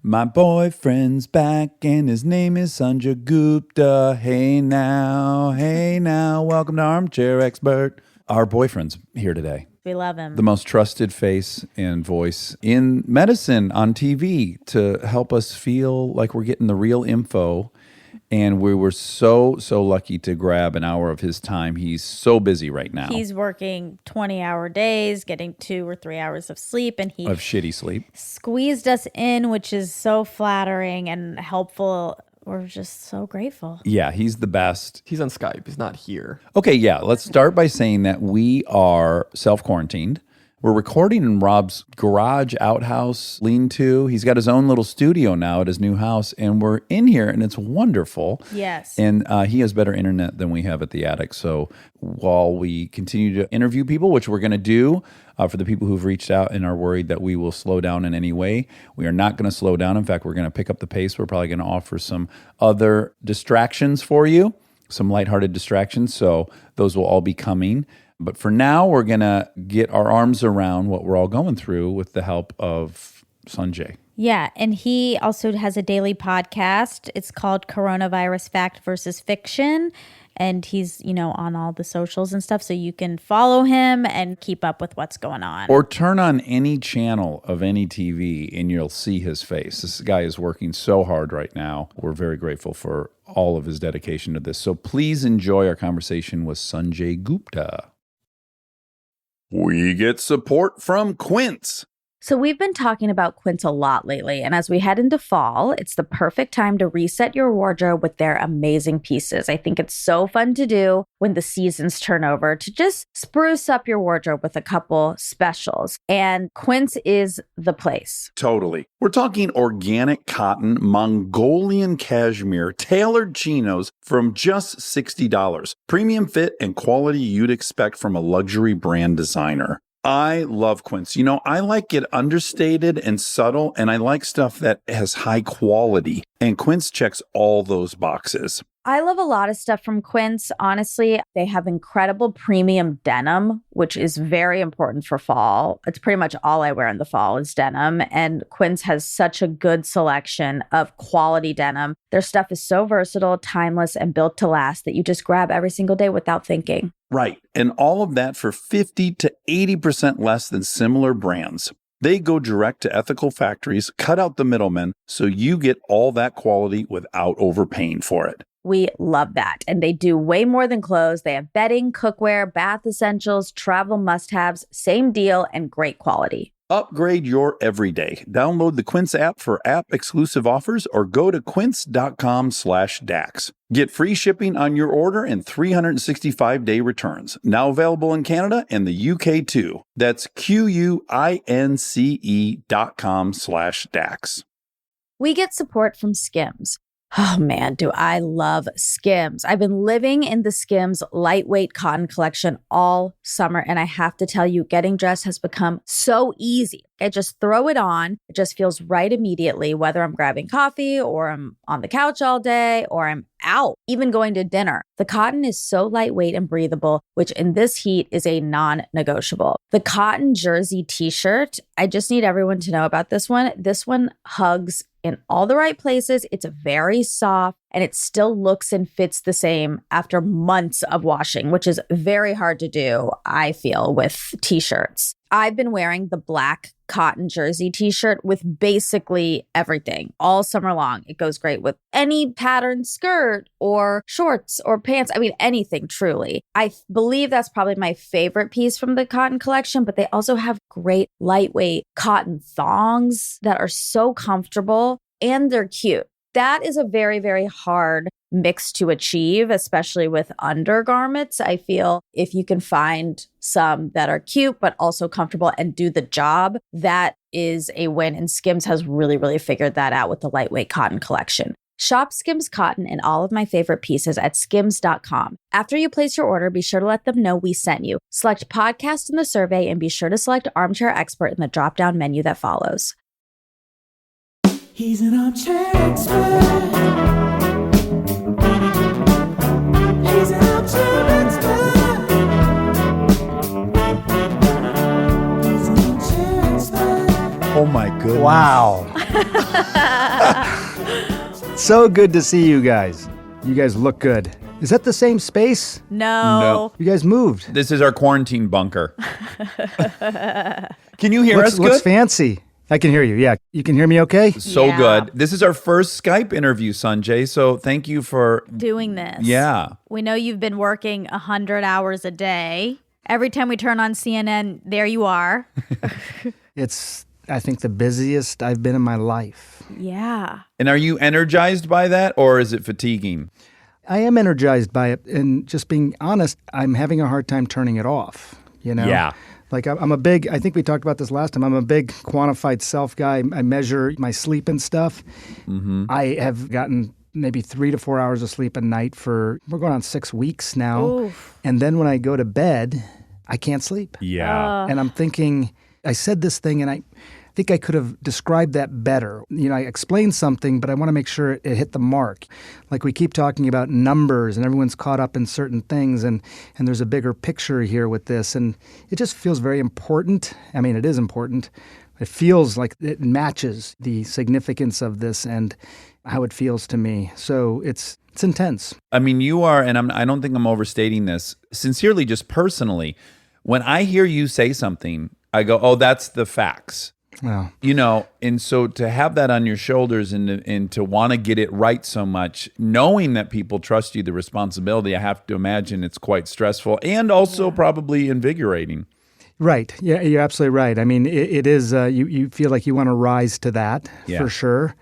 My boyfriend's back and his name is Sanjay Gupta. Hey now, welcome to Armchair Expert. Our boyfriend's here today. We love him. The most trusted face and voice in medicine on TV to help us feel like we're getting the real info. And we were so lucky to grab an hour of his time. He's so busy right now. He's working 20-hour days, getting 2 or 3 hours of sleep. And he of shitty sleep. Squeezed us in, which is so flattering and helpful. We're just so grateful. Yeah, he's the best. He's on Skype. He's not here. Okay, yeah. Let's start by saying that we are self-quarantined. We're recording in Rob's garage outhouse lean-to. He's got his own little studio now at his new house, and we're in here, and it's wonderful. Yes. And he has better internet than we have at the attic. So while we continue to interview people, which we're going to do for the people who've reached out and are worried that we will slow down in any way, we are not going to slow down. In fact, we're going to pick up the pace. We're probably going to offer some other distractions for you, some lighthearted distractions. So those will all be coming. But for now, we're going to get our arms around what we're all going through with the help of Sanjay. Yeah, and he also has a daily podcast. It's called Coronavirus Fact versus Fiction. And he's, on all the socials and stuff. So you can follow him and keep up with what's going on. Or turn on any channel of any TV and you'll see his face. This guy is working so hard right now. We're very grateful for all of his dedication to this. So please enjoy our conversation with Sanjay Gupta. We get support from Quince. So we've been talking about Quince a lot lately, and as we head into fall, it's the perfect time to reset your wardrobe with their amazing pieces. I think it's so fun to do when the seasons turn over to just spruce up your wardrobe with a couple specials, and Quince is the place. Totally. We're talking organic cotton, Mongolian cashmere, tailored chinos from just $60. Premium fit and quality you'd expect from a luxury brand designer. I love Quince. I like it understated and subtle, and I like stuff that has high quality. And Quince checks all those boxes. I love a lot of stuff from Quince. Honestly, they have incredible premium denim, which is very important for fall. It's pretty much all I wear in the fall is denim. And Quince has such a good selection of quality denim. Their stuff is so versatile, timeless, and built to last that you just grab every single day without thinking. Right. And all of that for 50 to 80% less than similar brands. They go direct to ethical factories, cut out the middlemen, so you get all that quality without overpaying for it. We love that. And they do way more than clothes. They have bedding, cookware, bath essentials, travel must-haves, same deal, and great quality. Upgrade your everyday. Download the Quince app for app-exclusive offers or go to quince.com/Dax. Get free shipping on your order and 365-day returns. Now available in Canada and the UK too. That's QUINCE.com/Dax. We get support from Skims. Oh man, do I love Skims. I've been living in the Skims lightweight cotton collection all summer, and I have to tell you, getting dressed has become so easy. I just throw it on. It just feels right immediately, whether I'm grabbing coffee or I'm on the couch all day or I'm out, even going to dinner. The cotton is so lightweight and breathable, which in this heat is a non-negotiable. The cotton jersey t-shirt, I just need everyone to know about this one. This one hugs in all the right places. It's very soft and it still looks and fits the same after months of washing, which is very hard to do, I feel, with t-shirts. I've been wearing the black cotton jersey t-shirt with basically everything all summer long. It goes great with any patterned skirt or shorts or pants. I mean, anything truly. I believe that's probably my favorite piece from the cotton collection, but they also have great lightweight cotton thongs that are so comfortable and they're cute. That is a very, very hard mix to achieve, especially with undergarments. I feel if you can find some that are cute, but also comfortable and do the job, that is a win. And Skims has really, really figured that out with the lightweight cotton collection. Shop Skims cotton and all of my favorite pieces at skims.com. After you place your order, be sure to let them know we sent you. Select podcast in the survey and be sure to select Armchair Expert in the drop-down menu that follows. He's an armchair expert. He's an armchair expert. Oh my goodness. Wow. So good to see you guys. You guys look good. Is that the same space? No. You guys moved. This is our quarantine bunker. Can you hear us good? Looks fancy. I can hear you. Yeah. You can hear me okay? So Yeah. good. This is our first Skype interview, Sanjay. So thank you for Doing this. Yeah. We know you've been working 100 hours a day. Every time we turn on CNN, there you are. It's, I think, the busiest I've been in my life. Yeah. And are you energized by that, or is it fatiguing? I am energized by it. And just being honest, I'm having a hard time turning it off, you know? Yeah. Like I'm a big, I think we talked about this last time, I'm a big quantified self guy. I measure my sleep and stuff. Mm-hmm. I have gotten maybe 3 to 4 hours of sleep a night we're going on 6 weeks now. Oof. And then when I go to bed, I can't sleep. Yeah. And I'm thinking, I said this thing and I think I could have described that better. You know, I explained something, but I want to make sure it hit the mark. Like we keep talking about numbers and everyone's caught up in certain things and there's a bigger picture here with this. And it just feels very important. I mean, it is important. It feels like it matches the significance of this and how it feels to me. So it's intense. I mean, you are, and I don't think I'm overstating this, sincerely, just personally, when I hear you say something, I go, oh, that's the facts. Well, You know, and so to have that on your shoulders and to want to get it right so much, knowing that people trust you, the responsibility, I have to imagine it's quite stressful and also probably invigorating. right. Yeah, you're absolutely right. I mean, it is, you feel like you want to rise to that Yeah. for sure.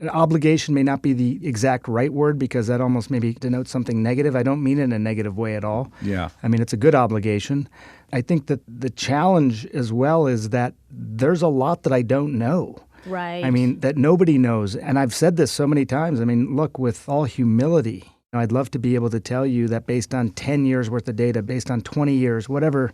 Obligation may not be the exact right word because that almost maybe denotes something negative. I don't mean it in a negative way at all. Yeah. I mean, it's a good obligation. I think that the challenge as well is that there's a lot that I don't know. Right. I mean, that nobody knows. And I've said this so many times. I mean, look, with all humility, I'd love to be able to tell you that based on 10 years worth of data, based on 20 years, whatever,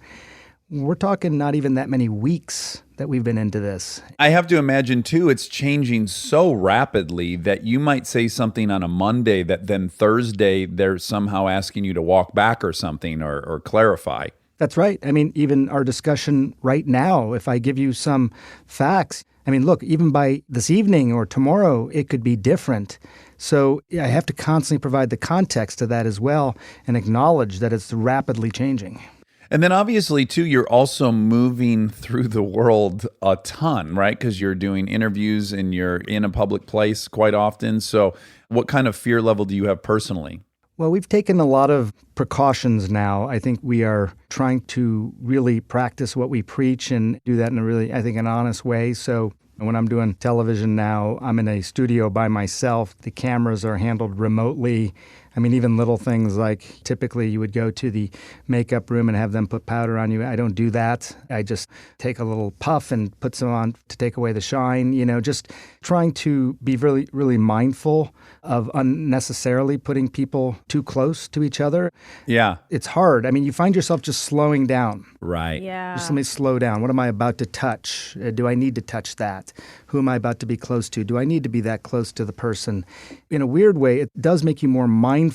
we're talking not even that many weeks that we've been into this. I have to imagine, too, it's changing so rapidly that you might say something on a Monday that then Thursday they're somehow asking you to walk back or something or clarify. That's right. I mean, even our discussion right now, if I give you some facts, I mean, look, even by this evening or tomorrow, it could be different. So I have to constantly provide the context to that as well and acknowledge that it's rapidly changing. And then obviously, too, you're also moving through the world a ton, right? Because you're doing interviews and you're in a public place quite often. So what kind of fear level do you have personally? Well, we've taken a lot of precautions now. I think we are trying to really practice what we preach and do that in a really, I think, an honest way. So when I'm doing television now, I'm in a studio by myself. The cameras are handled remotely. I mean, even little things like typically you would go to the makeup room and have them put powder on you. I don't do that. I just take a little puff and put some on to take away the shine, you know, just trying to be really, really mindful of unnecessarily putting people too close to each other. Yeah. It's hard. I mean, you find yourself just slowing down. Right. Yeah. Just let me slow down. What am I about to touch? Do I need to touch that? Who am I about to be close to? Do I need to be that close to the person? In a weird way, it does make you more mindful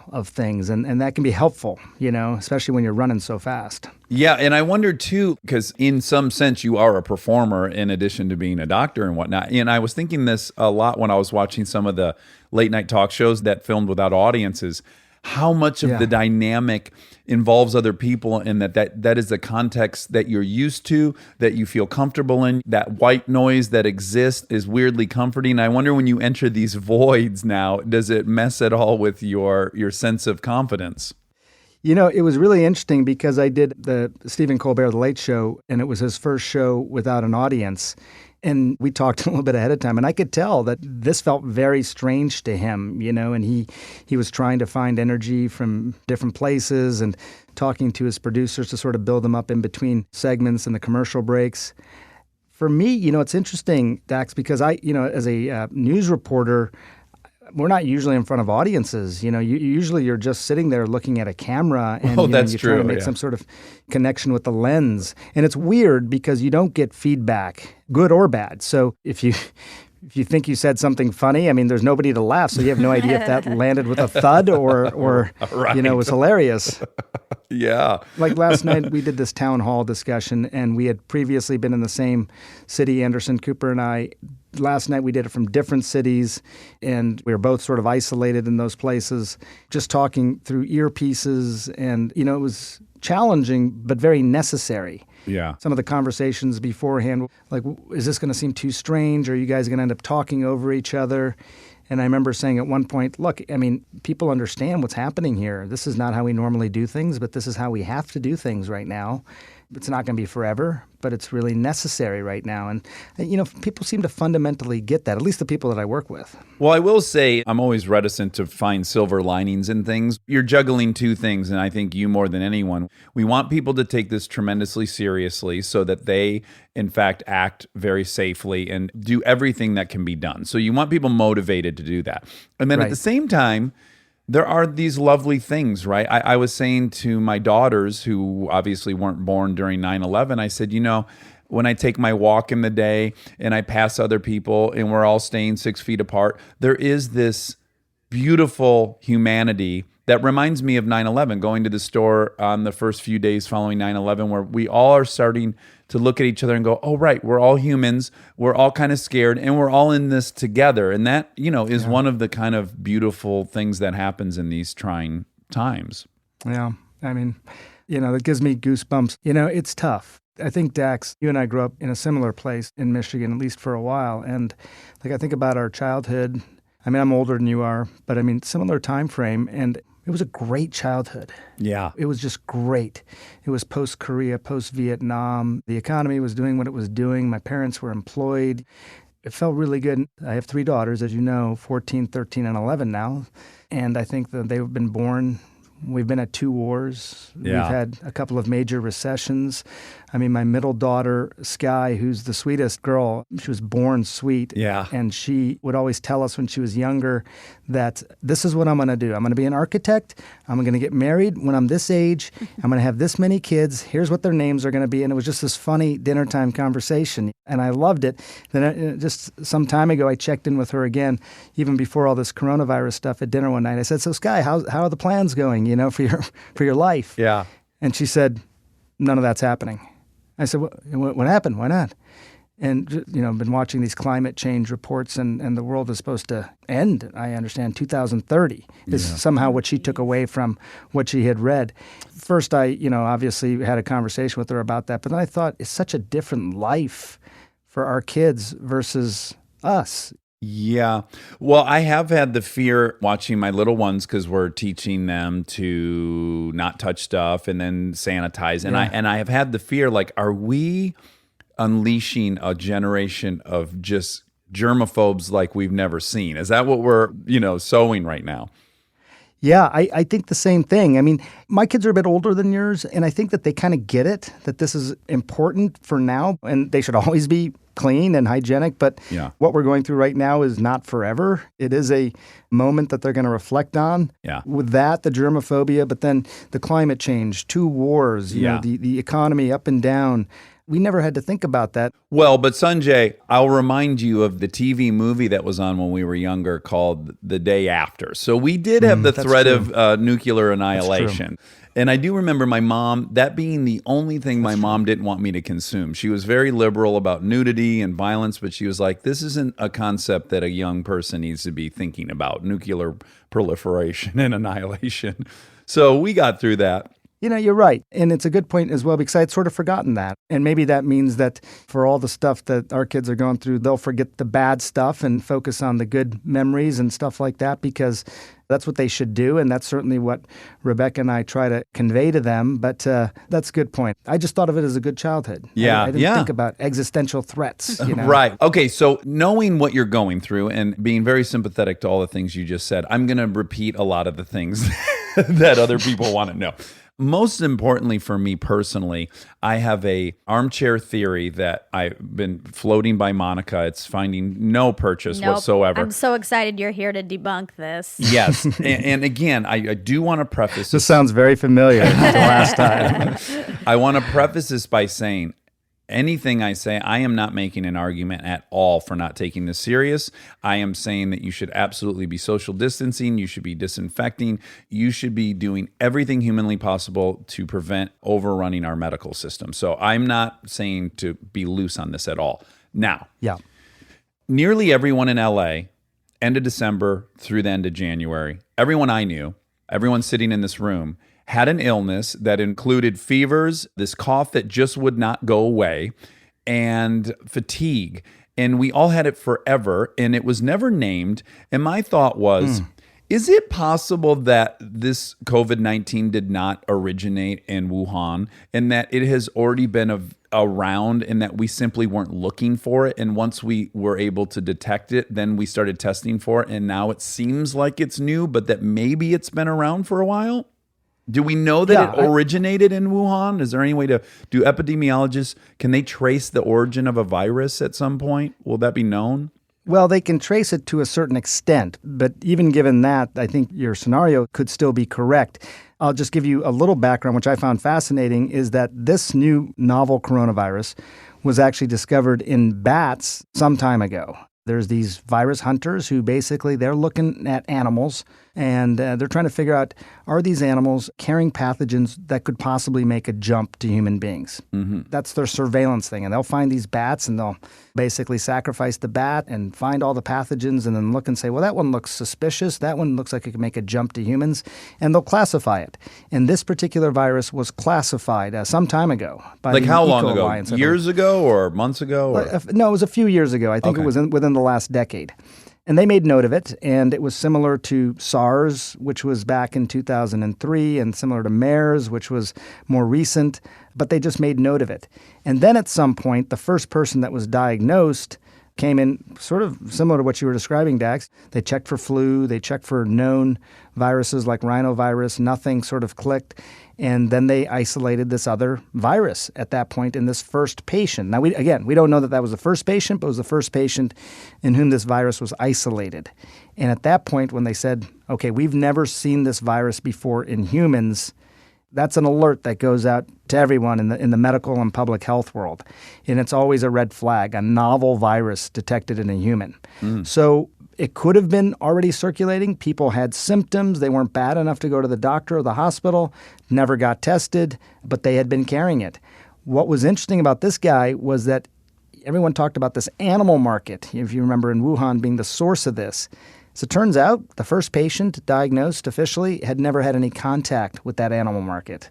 of things, and that can be helpful, you know, especially when you're running so fast. Yeah, and I wonder too, because in some sense you are a performer in addition to being a doctor and whatnot. And I was thinking this a lot when I was watching some of the late night talk shows that filmed without audiences, how much of the dynamic involves other people and that is the context that you're used to, that you feel comfortable in. That white noise that exists is weirdly comforting. I wonder when you enter these voids now, does it mess at all with your sense of confidence? You know, it was really interesting because I did the Stephen Colbert The Late Show, and it was his first show without an audience. And we talked a little bit ahead of time, and I could tell that this felt very strange to him, you know, and he was trying to find energy from different places and talking to his producers to sort of build them up in between segments and the commercial breaks. For me, you know, it's interesting, Dax, because I, you know, as a news reporter, we're not usually in front of audiences. You know, usually you're just sitting there looking at a camera and you're that's trying to true, make some sort of connection with the lens. And it's weird because you don't get feedback, good or bad. So if you if you think you said something funny, I mean, there's nobody to laugh, so you have no idea if that landed with a thud or was hilarious. Yeah. Like last night, we did this town hall discussion, and we had previously been in the same city, Anderson Cooper and I. Last night, we did it from different cities, and we were both sort of isolated in those places, just talking through earpieces, and, it was challenging, but very necessary. Yeah. Some of the conversations beforehand, like, is this going to seem too strange? Are you guys going to end up talking over each other? And I remember saying at one point, look, I mean, people understand what's happening here. This is not how we normally do things, but this is how we have to do things right now. It's not going to be forever, but it's really necessary right now. And, people seem to fundamentally get that, at least the people that I work with. Well, I will say I'm always reticent to find silver linings in things. You're juggling two things, and I think you more than anyone. We want people to take this tremendously seriously so that they, in fact, act very safely and do everything that can be done. So you want people motivated to do that. And then at the same time, there are these lovely things, right? I was saying to my daughters, who obviously weren't born during 9/11, I said, when I take my walk in the day and I pass other people and we're all staying 6 feet apart, there is this beautiful humanity that reminds me of 9/11, going to the store on the first few days following 9/11, where we all are starting to look at each other and go, oh, right, we're all humans, we're all kind of scared, and we're all in this together. And that, is one of the kind of beautiful things that happens in these trying times. Yeah, I mean, that gives me goosebumps. It's tough. I think, Dax, you and I grew up in a similar place in Michigan, at least for a while. And I think about our childhood. I mean, I'm older than you are, but similar time frame. And it was a great childhood. Yeah. It was just great. It was post-Korea, post-Vietnam. The economy was doing what it was doing. My parents were employed. It felt really good. I have 3 daughters, as you know, 14, 13, and 11 now. And I think that they've been born. We've been at 2 wars. Yeah. We've had a couple of major recessions. My middle daughter, Sky, who's the sweetest girl, she was born sweet. Yeah. And she would always tell us when she was younger that this is what I'm going to do. I'm going to be an architect. I'm going to get married when I'm this age. I'm going to have this many kids. Here's what their names are going to be. And it was just this funny dinner time conversation. And I loved it. Then just some time ago, I checked in with her again, even before all this coronavirus stuff at dinner one night. I said, so Sky, how are the plans going, for your life? Yeah. And she said, none of that's happening. I said, what happened? Why not? And, I've been watching these climate change reports, and the world is supposed to end, I understand, 2030 is somehow what she took away from what she had read. First, I, obviously had a conversation with her about that, but then I thought it's such a different life for our kids versus us. Yeah. Well, I have had the fear watching my little ones because we're teaching them to not touch stuff and then sanitize. And I have had the fear, like, are we unleashing a generation of just germaphobes like we've never seen? Is that what we're, sowing right now? Yeah, I think the same thing. My kids are a bit older than yours, and I think that they kind of get it, that this is important for now, and they should always be clean and hygienic. But what we're going through right now is not forever. It is a moment that they're going to reflect on. Yeah. With that, the germophobia, but then the climate change, 2 wars, the economy up and down. We never had to think about that. Well, but Sanjay, I'll remind you of the TV movie that was on when we were younger called The Day After. So we did have the threat of nuclear annihilation. And I do remember my mom, that being the only thing my mom didn't want me to consume. She was very liberal about nudity and violence, but she was like, this isn't a concept that a young person needs to be thinking about, nuclear proliferation and annihilation. So we got through that. You're right. And it's a good point as well, because I had sort of forgotten that. And maybe that means that for all the stuff that our kids are going through, they'll forget the bad stuff and focus on the good memories and stuff like that, because that's what they should do. And that's certainly what Rebecca and I try to convey to them. But that's a good point. I just thought of it as a good childhood. Yeah. I didn't think about existential threats. Right. Okay. So knowing what you're going through and being very sympathetic to all the things you just said, I'm going to repeat a lot of the things that other people want to know. Most importantly for me personally, I have a armchair theory that I've been floating by Monica. It's finding no purchase whatsoever. I'm so excited you're here to debunk this. Yes. and again, I do want to preface this sounds very familiar to last time. I want to preface this by saying anything I say, I am not making an argument at all for not taking this serious. I am saying that you should absolutely be social distancing. You should be disinfecting. You should be doing everything humanly possible to prevent overrunning our medical system. So I'm not saying to be loose on this at all. Now, Yeah. nearly everyone in LA, end of December through the end of January, everyone I knew, everyone sitting in this room, had an illness that included fevers, this cough that just would not go away, and fatigue. And we all had it forever, and it was never named. And my thought was, is it possible that this COVID-19 did not originate in Wuhan and that it has already been around and that we simply weren't looking for it? And once we were able to detect it, then we started testing for it. And now it seems like it's new, but that maybe it's been around for a while? Do we know that it originated in Wuhan? Is there any way to do epidemiologists? Can they trace the origin of a virus at some point? Will that be known? Well, they can trace it to a certain extent, but even given that, I think your scenario could still be correct. I'll just give you a little background, which I found fascinating, is that this new novel coronavirus was actually discovered in bats some time ago. There's these virus hunters who basically they're looking at animals and they're trying to figure out, are these animals carrying pathogens that could possibly make a jump to human beings? Mm-hmm. That's their surveillance thing. And they'll find these bats and they'll basically sacrifice the bat and find all the pathogens and then look and say, well, that one looks suspicious. That one looks like it could make a jump to humans. And they'll classify it. And this particular virus was classified some time ago. By like the how Eco long ago? Alliance, Years ago or months ago? Or? No, it was a few years ago. I think it was within the last decade. And they made note of it, and it was similar to SARS, which was back in 2003, and similar to MERS, which was more recent, but they just made note of it. And then at some point, the first person that was diagnosed came in sort of similar to what you were describing, Dax. They checked for flu, they checked for known viruses like rhinovirus, nothing sort of clicked. And then they isolated this other virus at that point in this first patient. Now, we don't know that that was the first patient, but it was the first patient in whom this virus was isolated. And at that point, when they said, okay, we've never seen this virus before in humans, that's an alert that goes out to everyone in the medical and public health world. And it's always a red flag, a novel virus detected in a human. So it could have been already circulating. People had symptoms. They weren't bad enough to go to the doctor or the hospital, never got tested, but they had been carrying it. What was interesting about this guy was that everyone talked about this animal market, if you remember, in Wuhan being the source of this. So it turns out the first patient diagnosed officially had never had any contact with that animal market.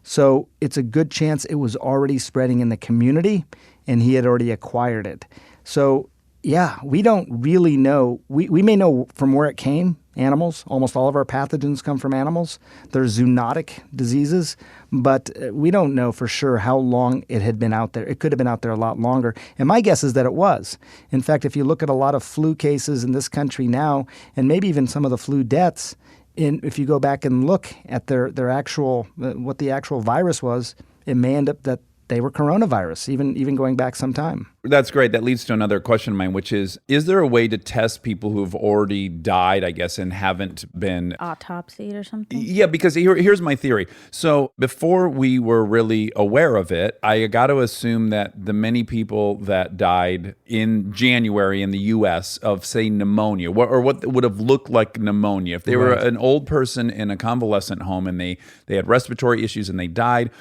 So it's a good chance it was already spreading in the community and he had already acquired it. So yeah, we don't really know. We may know from where it came, animals. Almost all of our pathogens come from animals. They're zoonotic diseases, but we don't know for sure how long it had been out there. It could have been out there a lot longer. And my guess is that it was. In fact, if you look at a lot of flu cases in this country now, and maybe even some of the flu deaths, if you go back and look at their actual, what the actual virus was, it may end up that they were coronavirus, even going back some time. That's great. That leads to another question of mine, which is there a way to test people who've already died, I guess, and haven't been Autopsied or something? Yeah, because here's my theory. So before we were really aware of it, I got to assume that the many people that died in January in the U.S. of, say, pneumonia, or what would have looked like pneumonia, if they were an old person in a convalescent home and they had respiratory issues and they died,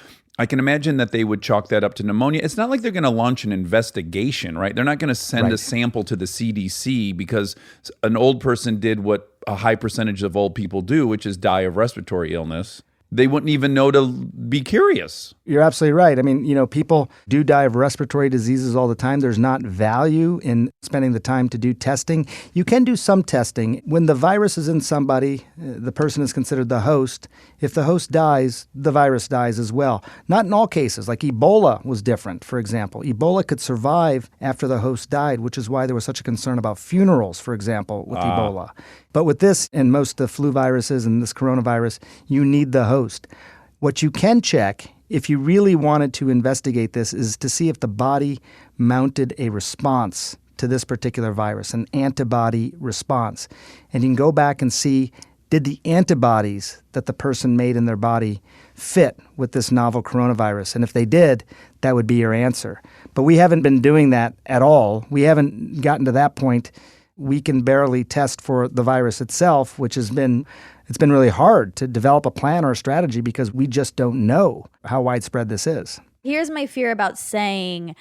I can imagine that they would chalk that up to pneumonia. It's not like they're going to launch an investigation, right? They're not going to send a sample to the CDC because an old person did what a high percentage of old people do, which is die of respiratory illness. They wouldn't even know to be curious. You're absolutely right. I mean, people do die of respiratory diseases all the time. There's not value in spending the time to do testing. You can do some testing. When the virus is in somebody, the person is considered the host. If the host dies, the virus dies as well. Not in all cases. Like Ebola was different, for example. Ebola could survive after the host died, which is why there was such a concern about funerals, for example, with Ebola. But with this and most of the flu viruses and this coronavirus, you need the host. What you can check, if you really wanted to investigate this, is to see if the body mounted a response to this particular virus, an antibody response. And you can go back and see, did the antibodies that the person made in their body fit with this novel coronavirus? And if they did, that would be your answer. But we haven't been doing that at all. We haven't gotten to that point. We can barely test for the virus itself, which it's been really hard to develop a plan or a strategy because we just don't know how widespread this is. Here's my fear about saying,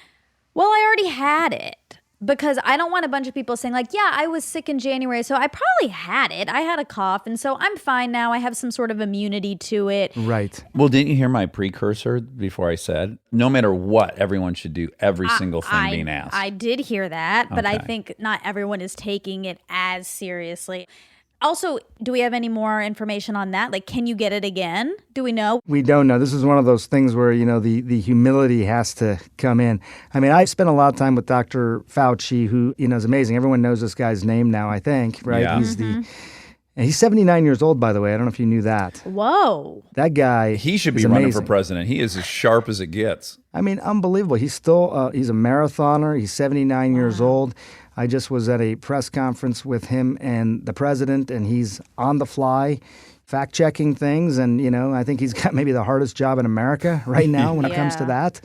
well, I already had it. Because I don't want a bunch of people saying like, yeah, I was sick in January, so I probably had it. I had a cough, and so I'm fine now. I have some sort of immunity to it. Right. Well, didn't you hear my precursor before I said, no matter what, everyone should do every single thing being asked? I did hear that, but I Okay. think not everyone is taking it as seriously. Also, do we have any more information on that? Like, can you get it again? Do we know? We don't know. This is one of those things where, the humility has to come in. I mean, I've spent a lot of time with Dr. Fauci, who, is amazing. Everyone knows this guy's name now, I think, right? Yeah. He's 79 years old, by the way. I don't know if you knew that. Whoa. That guy, He should be is running amazing. for president. He is as sharp as it gets. I mean, unbelievable. He's still, he's a marathoner. He's 79 years old. I just was at a press conference with him and the president, and he's on the fly fact-checking things. And, I think he's got maybe the hardest job in America right now when it comes to that.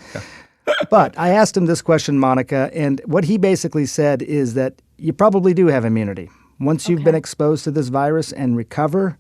But I asked him this question, Monica, and what he basically said is that you probably do have immunity. Once you've been exposed to this virus and recover,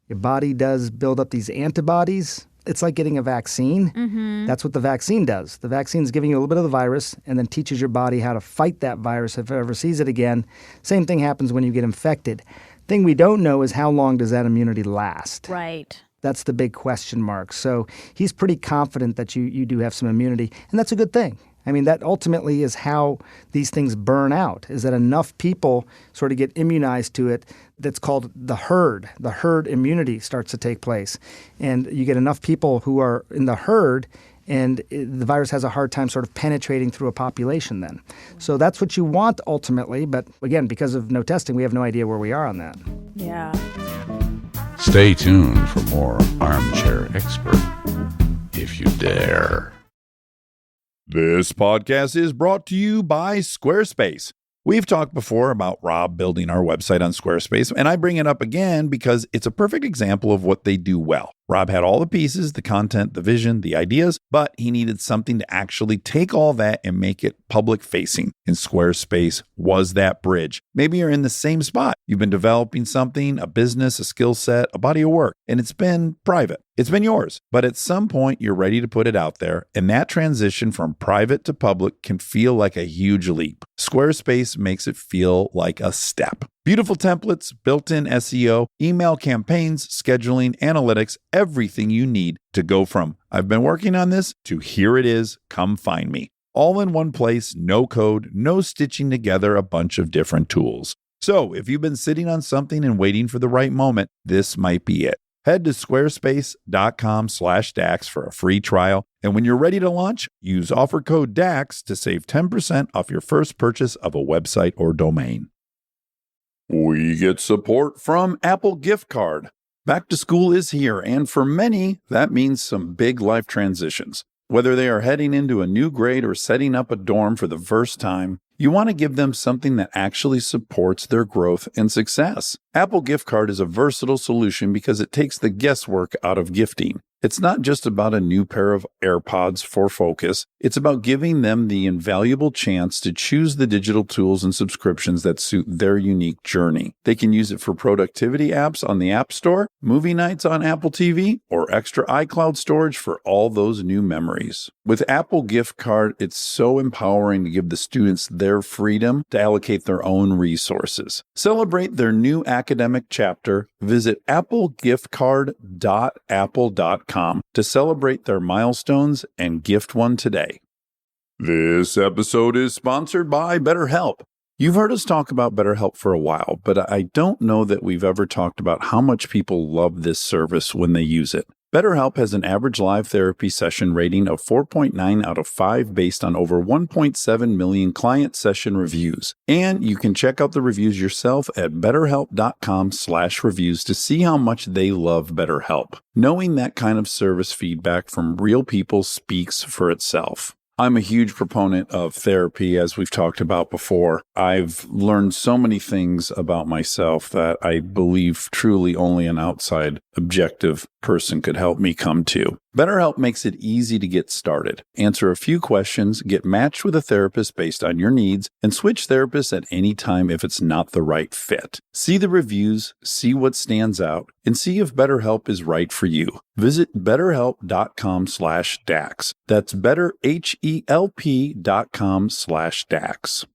your body does build up these antibodies. It's like getting a vaccine. That's what the vaccine does. The vaccine is giving you a little bit of the virus and then teaches your body how to fight that virus if it ever sees it again. Same thing happens when you get infected. Thing we don't know is how long does that immunity last? Right. That's the big question mark. So he's pretty confident that you do have some immunity, and that's a good thing. I mean, that ultimately is how these things burn out, is that enough people sort of get immunized to it. That's called the herd. The herd immunity starts to take place. And you get enough people who are in the herd, and the virus has a hard time sort of penetrating through a population then. So that's what you want ultimately. But again, because of no testing, we have no idea where we are on that. Yeah. Stay tuned for more Armchair Expert, if you dare. This podcast is brought to you by Squarespace. We've talked before about Rob building our website on Squarespace, and I bring it up again because it's a perfect example of what they do well. Rob had all the pieces, the content, the vision, the ideas, but he needed something to actually take all that and make it public facing. And Squarespace was that bridge. Maybe you're in the same spot. You've been developing something, a business, a skill set, a body of work, and it's been private. It's been yours, but at some point you're ready to put it out there, and that transition from private to public can feel like a huge leap. Squarespace makes it feel like a step. Beautiful templates, built-in SEO, email campaigns, scheduling, analytics, everything you need to go from I've been working on this to here it is, come find me. All in one place, no code, no stitching together a bunch of different tools. So if you've been sitting on something and waiting for the right moment, this might be it. Head to squarespace.com/DAX for a free trial. And when you're ready to launch, use offer code DAX to save 10% off your first purchase of a website or domain. We get support from Apple Gift Card. Back to school is here, and for many, that means some big life transitions. Whether they are heading into a new grade or setting up a dorm for the first time, you want to give them something that actually supports their growth and success. Apple Gift Card is a versatile solution because it takes the guesswork out of gifting. It's not just about a new pair of AirPods for focus. It's about giving them the invaluable chance to choose the digital tools and subscriptions that suit their unique journey. They can use it for productivity apps on the App Store, movie nights on Apple TV, or extra iCloud storage for all those new memories. With Apple Gift Card, it's so empowering to give the students their freedom to allocate their own resources. Celebrate their new academic chapter. Visit applegiftcard.apple.com to celebrate their milestones and gift one today. This episode is sponsored by BetterHelp. You've heard us talk about BetterHelp for a while, but I don't know that we've ever talked about how much people love this service when they use it. BetterHelp has an average live therapy session rating of 4.9 out of 5 based on over 1.7 million client session reviews. And you can check out the reviews yourself at betterhelp.com/reviews to see how much they love BetterHelp. Knowing that kind of service feedback from real people speaks for itself. I'm a huge proponent of therapy, as we've talked about before. I've learned so many things about myself that I believe truly only an outside objective person could help me come to. BetterHelp makes it easy to get started. Answer a few questions, get matched with a therapist based on your needs, and switch therapists at any time if it's not the right fit. See the reviews, see what stands out, and see if BetterHelp is right for you. Visit betterhelp.com/Dax. That's betterhelp.com/Dax.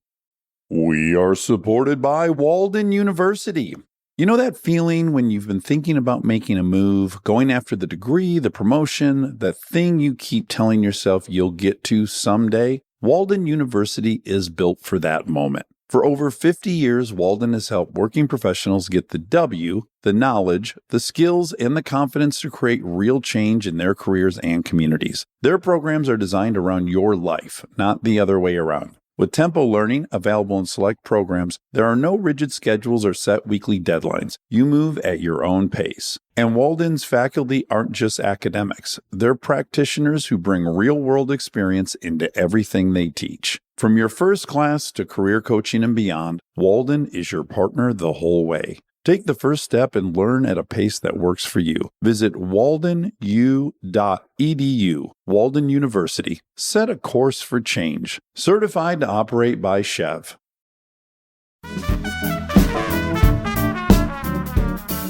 We are supported by Walden University. You know that feeling when you've been thinking about making a move, going after the degree, the promotion, the thing you keep telling yourself you'll get to someday? Walden University is built for that moment. For over 50 years, Walden has helped working professionals get the W, the knowledge, the skills, and the confidence to create real change in their careers and communities. Their programs are designed around your life, not the other way around. With Tempo Learning available in select programs, there are no rigid schedules or set weekly deadlines. You move at your own pace. And Walden's faculty aren't just academics. They're practitioners who bring real-world experience into everything they teach. From your first class to career coaching and beyond, Walden is your partner the whole way. Take the first step and learn at a pace that works for you. Visit waldenu.edu. Walden University. Set a course for change. Certified to operate by Chev.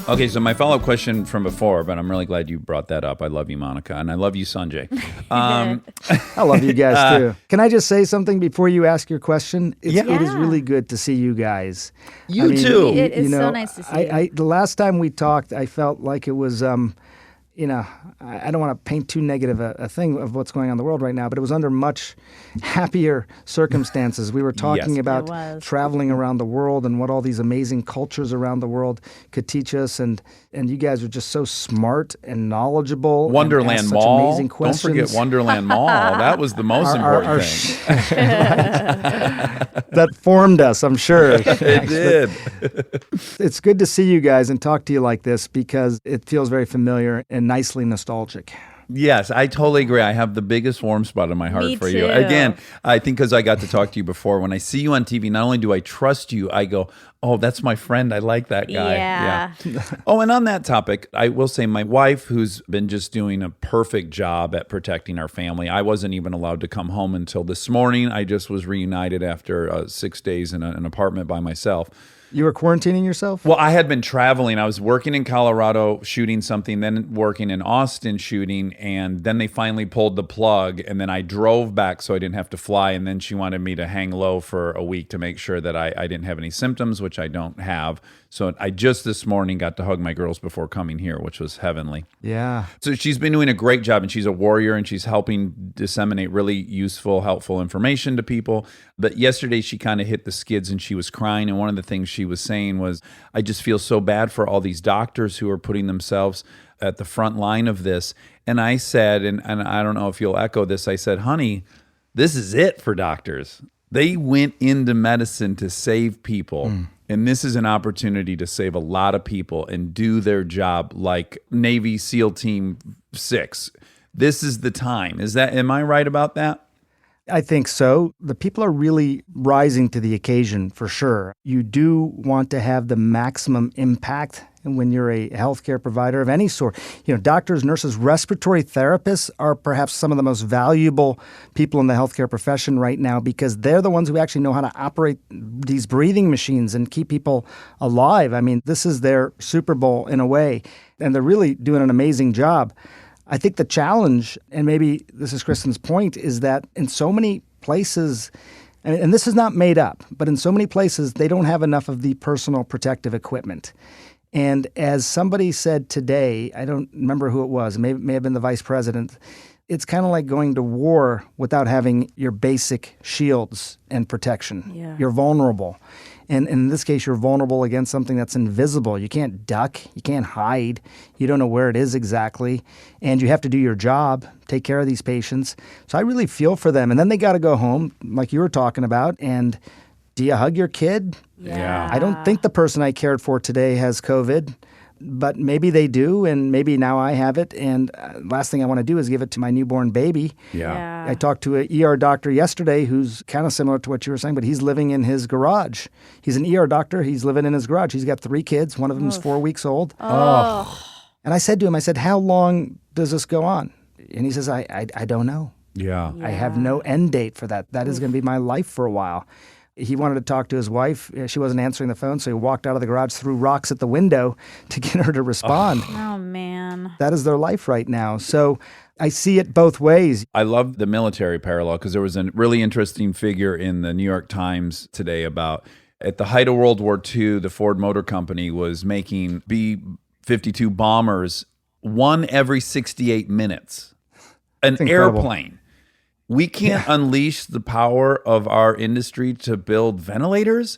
Okay, so my follow-up question from before, but I'm really glad you brought that up. I love you, Monica, and I love you, Sanjay. I love you guys, too. Can I just say something before you ask your question? It is really good to see you guys. You too. It's so nice to see you. The last time we talked, I felt like it was... I don't want to paint too negative a thing of what's going on in the world right now, but it was under much happier circumstances. We were talking about traveling around the world and what all these amazing cultures around the world could teach us, and you guys are just so smart and knowledgeable. Wonderland and Mall. Such amazing questions. Don't forget Wonderland Mall. That was the most important thing. That formed us, I'm sure. It did. It's good to see you guys and talk to you like this because it feels very familiar and nicely nostalgic. Yes, I totally agree. I have the biggest warm spot in my heart Me for too. you. Again, I think because I got to talk to you before, when I see you on TV, not only do I trust you, I go, oh, that's my friend. I like that guy. Yeah. Oh, and on that topic, I will say my wife, who's been just doing a perfect job at protecting our family. I wasn't even allowed to come home until this morning. I just was reunited after 6 days in an apartment by myself. You were quarantining yourself? Well, I had been traveling. I was working in Colorado shooting something, then working in Austin shooting, and then they finally pulled the plug, and then I drove back so I didn't have to fly, and then she wanted me to hang low for a week to make sure that I didn't have any symptoms, which I don't have. So I just this morning got to hug my girls before coming here, which was heavenly. Yeah. So she's been doing a great job, and she's a warrior, and she's helping disseminate really useful, helpful information to people. But yesterday she kind of hit the skids, and she was crying, and one of the things she was saying was, I just feel so bad for all these doctors who are putting themselves at the front line of this. And I said, and I don't know if you'll echo this, I said, honey, this is it for doctors. They went into medicine to save people. And this is an opportunity to save a lot of people and do their job like Navy SEAL Team 6. This is the time. Am I right about that? I think so. The people are really rising to the occasion for sure. You do want to have the maximum impact when you're a healthcare provider of any sort. You know, doctors, nurses, respiratory therapists are perhaps some of the most valuable people in the healthcare profession right now because they're the ones who actually know how to operate these breathing machines and keep people alive. I mean, this is their Super Bowl in a way, and they're really doing an amazing job. I think the challenge, and maybe this is Kristen's point, is that in so many places, and this is not made up, but in so many places, they don't have enough of the personal protective equipment. And as somebody said today, I don't remember who it was, it may have been the vice president, it's kind of like going to war without having your basic shields and protection. Yeah. You're vulnerable. And in this case, you're vulnerable against something that's invisible. You can't duck. You can't hide. You don't know where it is exactly. And you have to do your job, take care of these patients. So I really feel for them. And then they got to go home, like you were talking about. And do you hug your kid? Yeah. I don't think the person I cared for today has COVID. but maybe they do, and maybe now I have it. And last thing I want to do is give it to my newborn baby. Yeah. I talked to an ER doctor yesterday who's kind of similar to what you were saying, but he's living in his garage. He's an ER doctor. He's living in his garage. He's got 3 kids. One of them is 4 weeks old. Oh. And I said to him, how long does this go on? And he says, I don't know. Yeah. I have no end date for that. That is going to be my life for a while. He wanted to talk to his wife. She wasn't answering the phone, so he walked out of the garage, threw rocks at the window to get her to respond. Oh, man. That is their life right now. So I see it both ways. I love the military parallel because there was a really interesting figure in the New York Times today about at the height of World War II, the Ford Motor Company was making B-52 bombers one every 68 minutes. An airplane. We can't unleash the power of our industry to build ventilators.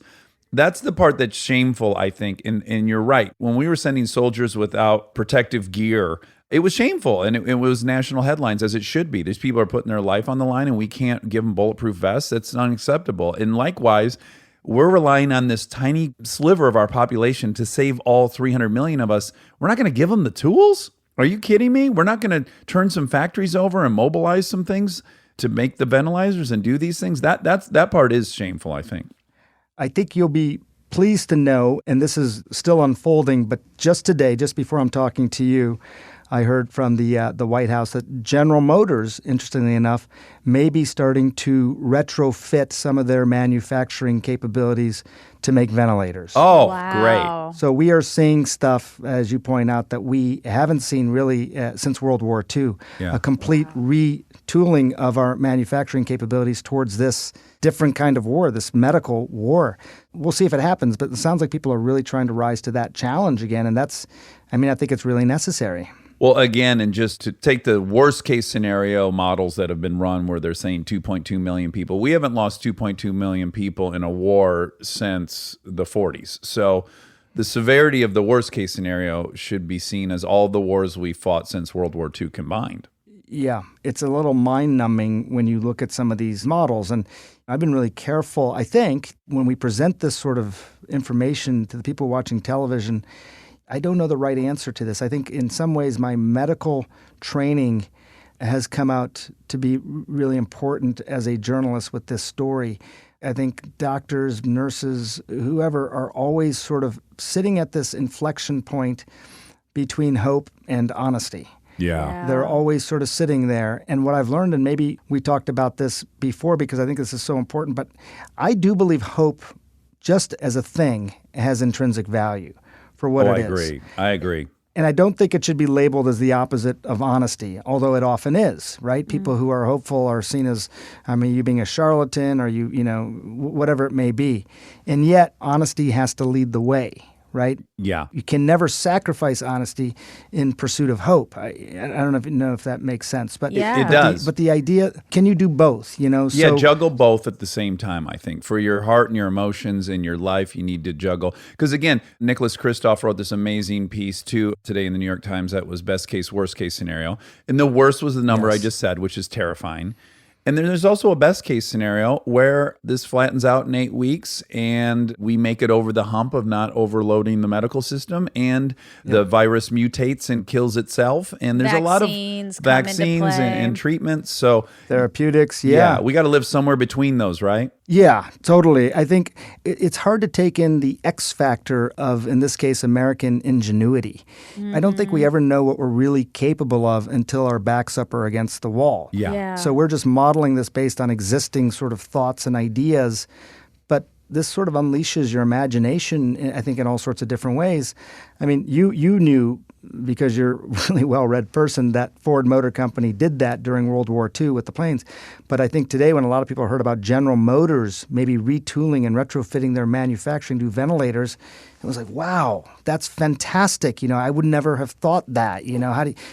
That's the part that's shameful, I think. And you're right. When we were sending soldiers without protective gear, it was shameful. And it was national headlines, as it should be. These people are putting their life on the line, and we can't give them bulletproof vests. That's unacceptable. And likewise, we're relying on this tiny sliver of our population to save all 300 million of us. We're not going to give them the tools? Are you kidding me? We're not going to turn some factories over and mobilize some things to make the ventilators and do these things? That part is shameful, I think. I think you'll be pleased to know, and this is still unfolding, but just today, just before I'm talking to you, I heard from the White House that General Motors, interestingly enough, may be starting to retrofit some of their manufacturing capabilities to make ventilators. Oh, Wow. great. So we are seeing stuff, as you point out, that we haven't seen really since World War II, Yeah. a complete retooling of our manufacturing capabilities towards this different kind of war, this medical war. We'll see if it happens, but it sounds like people are really trying to rise to that challenge again, and I think it's really necessary. Well, again, and just to take the worst case scenario models that have been run where they're saying 2.2 million people, we haven't lost 2.2 million people in a war since the 40s. So the severity of the worst case scenario should be seen as all the wars we fought since World War II combined. Yeah, it's a little mind-numbing when you look at some of these models. And I've been really careful, I think, when we present this sort of information to the people watching television. I don't know the right answer to this. I think in some ways my medical training has come out to be really important as a journalist with this story. I think doctors, nurses, whoever are always sort of sitting at this inflection point between hope and honesty. Yeah. They're always sort of sitting there. And what I've learned, and maybe we talked about this before because I think this is so important, but I do believe hope, just as a thing, has intrinsic value for what it is. I agree. And I don't think it should be labeled as the opposite of honesty, although it often is, right? People who are hopeful are seen as, you being a charlatan or whatever it may be. And yet, honesty has to lead the way, right? Yeah. You can never sacrifice honesty in pursuit of hope. I don't know if that makes sense, but Yeah. It does. But the idea, can you do both? Yeah, So, juggle both at the same time, I think. For your heart and your emotions and your life, you need to juggle. Because again, Nicholas Kristof wrote this amazing piece too today in the New York Times that was best case, worst case scenario. And the worst was the number I just said, which is terrifying. And then there's also a best case scenario where this flattens out in 8 weeks and we make it over the hump of not overloading the medical system and the virus mutates and kills itself. And there's a lot of Vaccines come into vaccines play. and treatments. So therapeutics, yeah, we got to live somewhere between those, right? Yeah, totally. I think it's hard to take in the X factor of, in this case, American ingenuity. I don't think we ever know what we're really capable of until our backs up are against the wall. Yeah. So we're just modeling this based on existing sort of thoughts and ideas, but this sort of unleashes your imagination, I think, in all sorts of different ways. I mean, you knew, because you're a really well-read person, that Ford Motor Company did that during World War II with the planes. But I think today when a lot of people heard about General Motors maybe retooling and retrofitting their manufacturing to ventilators, it was like, wow, that's fantastic. I would never have thought that.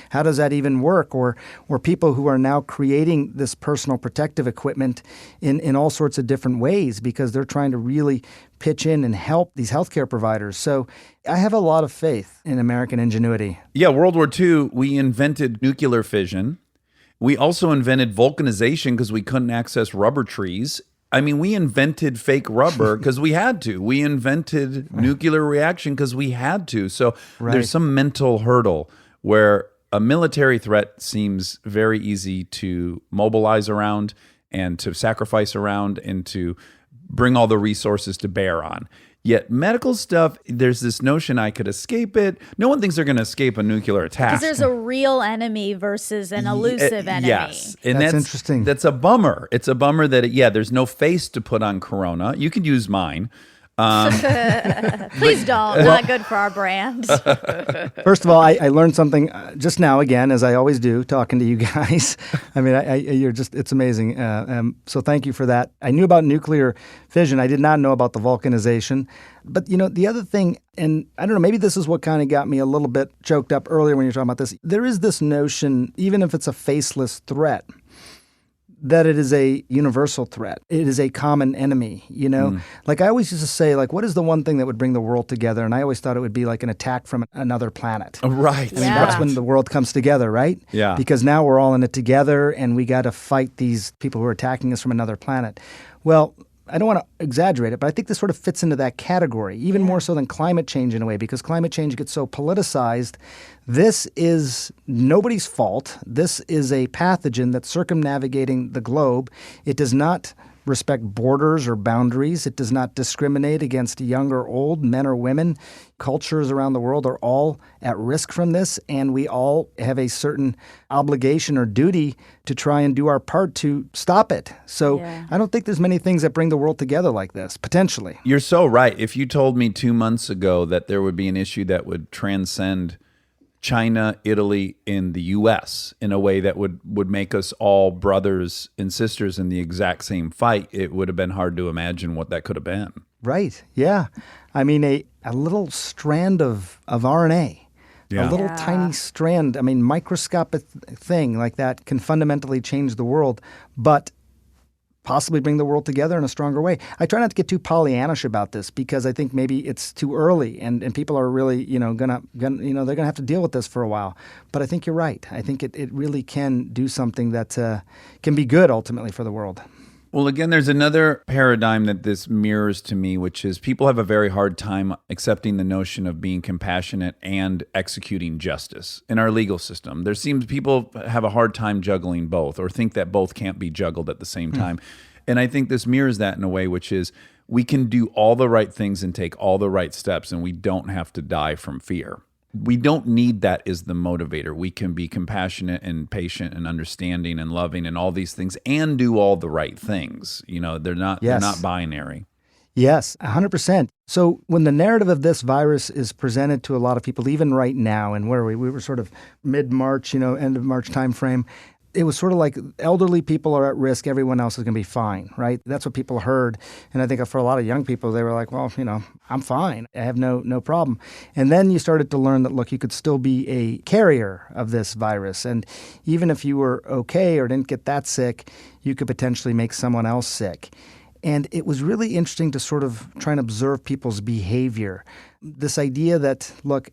How does that even work? Or people who are now creating this personal protective equipment in all sorts of different ways because they're trying to really pitch in and help these healthcare providers. So I have a lot of faith in American ingenuity. Yeah, World War II, we invented nuclear fission. We also invented vulcanization because we couldn't access rubber trees. I mean, we invented fake rubber because we had to. We invented nuclear reaction because we had to. So there's some mental hurdle where a military threat seems very easy to mobilize around and to sacrifice around and to bring all the resources to bear on. Yet medical stuff, there's this notion I could escape it. No one thinks they're going to escape a nuclear attack. Because there's a real enemy versus an elusive enemy. Yes. And that's interesting. That's a bummer. It's a bummer that, there's no face to put on Corona. You could use mine. Please don't. Not good for our brand. First of all, I learned something just now again, as I always do, talking to you guys. I mean, it's amazing. So thank you for that. I knew about nuclear fission. I did not know about the vulcanization. But, the other thing, and I don't know, maybe this is what kind of got me a little bit choked up earlier when you were talking about this. There is this notion, even if it's a faceless threat, that it is a universal threat. It is a common enemy, Like I always used to say, like, what is the one thing that would bring the world together? And I always thought it would be like an attack from another planet. Right. I mean, that's when the world comes together, right? Yeah. Because now we're all in it together and we got to fight these people who are attacking us from another planet. Well, I don't want to exaggerate it, but I think this sort of fits into that category, even more so than climate change in a way, because climate change gets so politicized. This is nobody's fault. This is a pathogen that's circumnavigating the globe. It does not respect borders or boundaries. It does not discriminate against young or old, men or women. Cultures around the world are all at risk from this, and we all have a certain obligation or duty to try and do our part to stop it. So I don't think there's many things that bring the world together like this, potentially. You're so right. If you told me 2 months ago that there would be an issue that would transcend China, Italy, and the U.S. in a way that would make us all brothers and sisters in the exact same fight, it would have been hard to imagine what that could have been. Right, yeah. I mean, a little strand of RNA, a little tiny strand, I mean, microscopic thing like that can fundamentally change the world, but possibly bring the world together in a stronger way. I try not to get too Pollyannish about this because I think maybe it's too early and people are really, they're gonna have to deal with this for a while. But I think you're right. I think it really can do something that can be good ultimately for the world. Well, again, there's another paradigm that this mirrors to me, which is people have a very hard time accepting the notion of being compassionate and executing justice in our legal system. There seems people have a hard time juggling both or think that both can't be juggled at the same time. And I think this mirrors that in a way, which is we can do all the right things and take all the right steps, and we don't have to die from fear. We don't need that as the motivator. We can be compassionate and patient and understanding and loving and all these things and do all the right things. They're not binary. Yes, 100%. So when the narrative of this virus is presented to a lot of people, even right now, and where are we? We were sort of mid-March, end of March timeframe. It was sort of like elderly people are at risk, everyone else is going to be fine, right? That's what people heard. And I think for a lot of young people, they were like, well, I'm fine. I have no problem. And then you started to learn that, look, you could still be a carrier of this virus. And even if you were okay or didn't get that sick, you could potentially make someone else sick. And it was really interesting to sort of try and observe people's behavior. This idea that, look,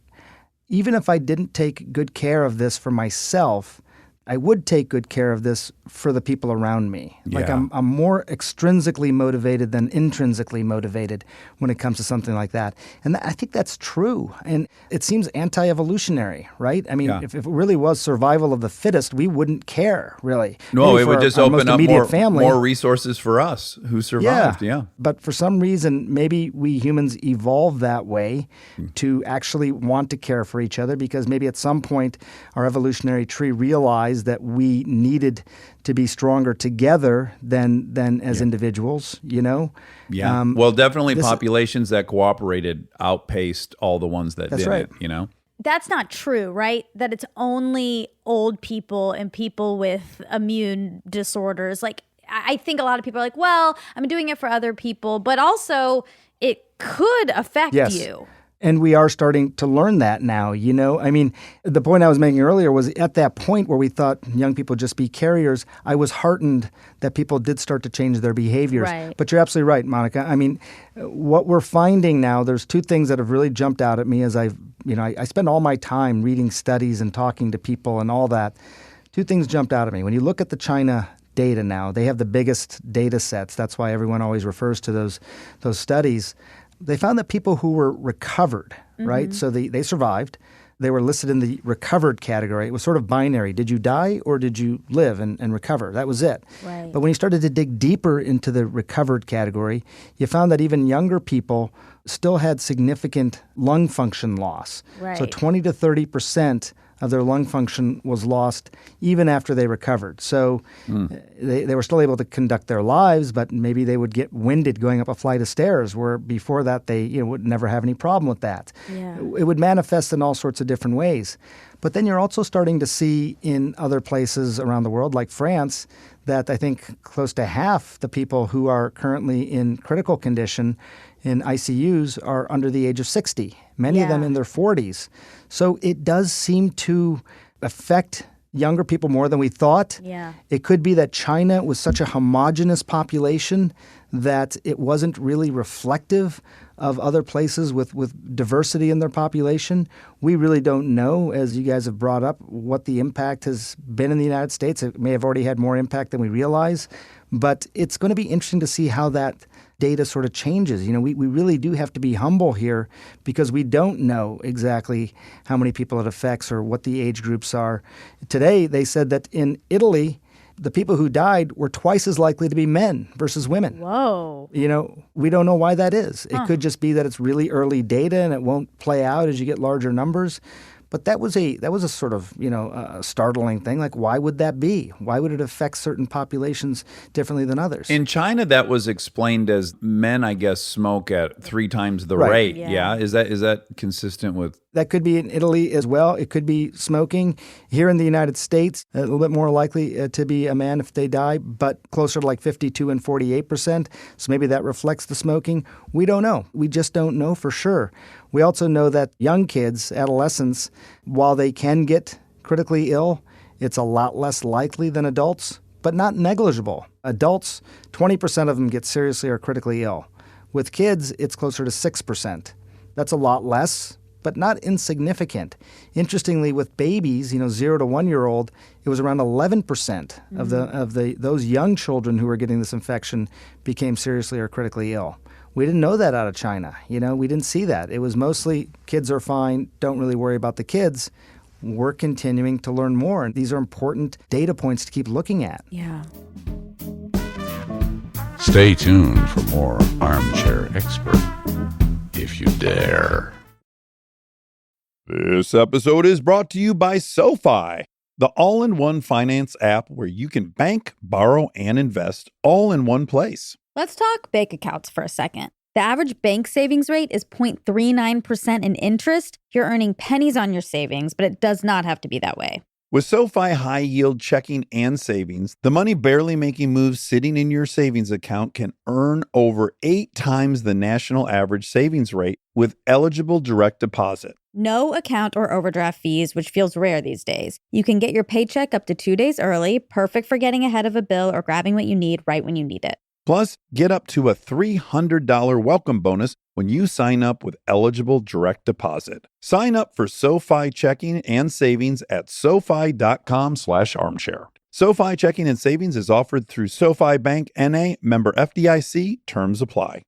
even if I didn't take good care of this for myself, I would take good care of this for the people around me. Yeah. Like I'm more extrinsically motivated than intrinsically motivated when it comes to something like that. And I think that's true. And it seems anti-evolutionary, right? I mean, if it really was survival of the fittest, we wouldn't care, really. No, Maybe it would just our open most up immediate more resources for us who survived. Yeah. But for some reason, maybe we humans evolved that way to actually want to care for each other because maybe at some point our evolutionary tree realized that we needed to be stronger together than as individuals, Yeah. Well, definitely populations that cooperated outpaced all the ones that didn't, right. That's not true, right? That it's only old people and people with immune disorders. Like, I think a lot of people are like, well, I'm doing it for other people, but also it could affect you. And we are starting to learn that now, I mean, the point I was making earlier was at that point where we thought young people just be carriers, I was heartened that people did start to change their behaviors. Right. But you're absolutely right, Monica. I mean, what we're finding now, there's two things that have really jumped out at me as I spend all my time reading studies and talking to people and all that. Two things jumped out at me. When you look at the China data now. They have the biggest data sets. That's why everyone always refers to those studies. They found that people who were recovered, right? So they survived. They were listed in the recovered category. It was sort of binary. Did you die or did you live and recover? That was it. Right. But when you started to dig deeper into the recovered category, you found that even younger people still had significant lung function loss. Right. So 20 to 30% of their lung function was lost even after they recovered. So they were still able to conduct their lives, but maybe they would get winded going up a flight of stairs, where before that they would never have any problem with that. Yeah. It would manifest in all sorts of different ways. But then you're also starting to see in other places around the world, like France, that I think close to half the people who are currently in critical condition in ICUs are under the age of 60, many of them in their 40s. So it does seem to affect younger people more than we thought. Yeah. It could be that China was such a homogenous population that it wasn't really reflective of other places with diversity in their population. We really don't know, as you guys have brought up, what the impact has been in the United States. It may have already had more impact than we realize, but it's going to be interesting to see how that data sort of changes. We really do have to be humble here because we don't know exactly how many people it affects or what the age groups are. Today, they said that in Italy, the people who died were twice as likely to be men versus women. Whoa. We don't know why that is. It could just be that it's really early data and it won't play out as you get larger numbers. But that was a sort of, a startling thing. Like, why would that be? Why would it affect certain populations differently than others? In China, that was explained as men, I guess, smoke at 3 times the Right. rate. Yeah. Yeah. Is that consistent with? That could be in Italy as well. It could be smoking. Here in the United States, a little bit more likely to be a man if they die, but closer to like 52 and 48%. So maybe that reflects the smoking. We don't know. We just don't know for sure. We also know that young kids, adolescents, while they can get critically ill, it's a lot less likely than adults, but not negligible. Adults, 20% of them get seriously or critically ill. With kids, it's closer to 6%. That's a lot less, but not insignificant. Interestingly, with babies, 0 to 1 year old, it was around 11% of those young children who were getting this infection became seriously or critically ill. We didn't know that out of China. We didn't see that. It was mostly kids are fine, don't really worry about the kids. We're continuing to learn more, and these are important data points to keep looking at. Yeah. Stay tuned for more Armchair Expert, if you dare. This episode is brought to you by SoFi, the all-in-one finance app where you can bank, borrow, and invest all in one place. Let's talk bank accounts for a second. The average bank savings rate is 0.39% in interest. You're earning pennies on your savings, but it does not have to be that way. With SoFi high-yield checking and savings, the money barely making moves sitting in your savings account can earn over 8 times the national average savings rate with eligible direct deposit. No account or overdraft fees, which feels rare these days. You can get your paycheck up to 2 days early, perfect for getting ahead of a bill or grabbing what you need right when you need it. Plus, get up to a $300 welcome bonus when you sign up with eligible direct deposit. Sign up for SoFi checking and savings at SoFi.com/armchair. SoFi checking and savings is offered through SoFi Bank N.A., member FDIC. Terms apply.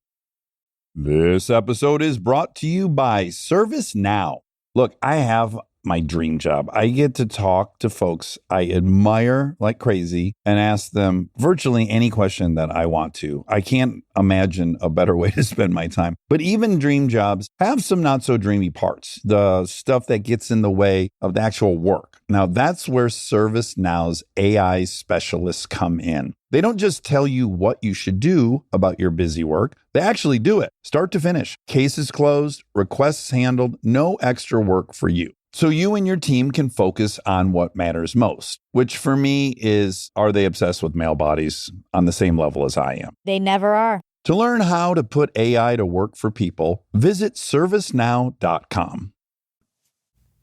This episode is brought to you by ServiceNow. Look, I have my dream job. I get to talk to folks I admire like crazy and ask them virtually any question that I want to. I can't imagine a better way to spend my time. But even dream jobs have some not so dreamy parts, the stuff that gets in the way of the actual work. Now, that's where ServiceNow's AI specialists come in. They don't just tell you what you should do about your busy work. They actually do it, start to finish. Cases closed, requests handled, no extra work for you. So you and your team can focus on what matters most, which for me is, are they obsessed with male bodies on the same level as I am? They never are. To learn how to put AI to work for people, visit servicenow.com.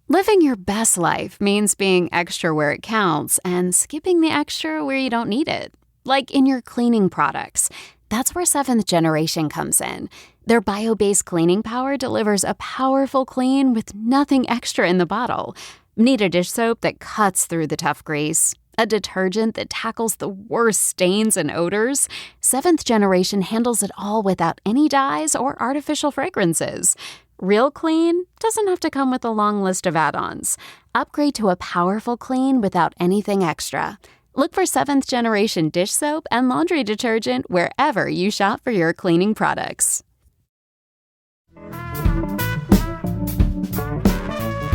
Living your best life means being extra where it counts and skipping the extra where you don't need it. Like in your cleaning products. That's where 7th Generation comes in. Their bio-based cleaning power delivers a powerful clean with nothing extra in the bottle. Need a dish soap that cuts through the tough grease? A detergent that tackles the worst stains and odors, 7th Generation handles it all without any dyes or artificial fragrances. Real clean doesn't have to come with a long list of add-ons. Upgrade to a powerful clean without anything extra. Look for 7th Generation dish soap and laundry detergent wherever you shop for your cleaning products.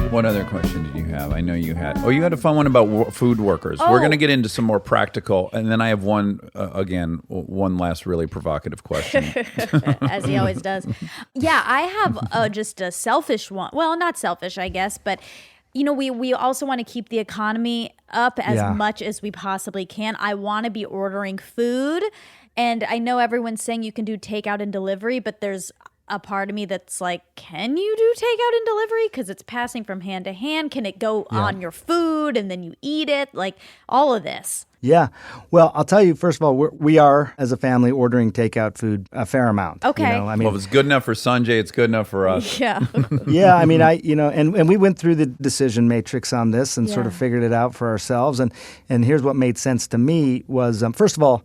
What other question did you have? I know you had. Oh, you had a fun one about food workers. We're going to get into some more practical, and then I have one last really provocative question. As he always does. Yeah, I have just a selfish one. Well, not selfish, I guess, but we also want to keep the economy up as much as we possibly can. I want to be ordering food, and I know everyone's saying you can do takeout and delivery, but there's a part of me that's like, can you do takeout and delivery? Because it's passing from hand to hand. Can it go on your food and then you eat it? Like all of this. Yeah. Well, I'll tell you, first of all, we are, as a family, ordering takeout food a fair amount. Okay. I mean, well, if it's good enough for Sanjay, it's good enough for us. Yeah. Yeah. I mean, and we went through the decision matrix on this and sort of figured it out for ourselves. And here's what made sense to me was, first of all,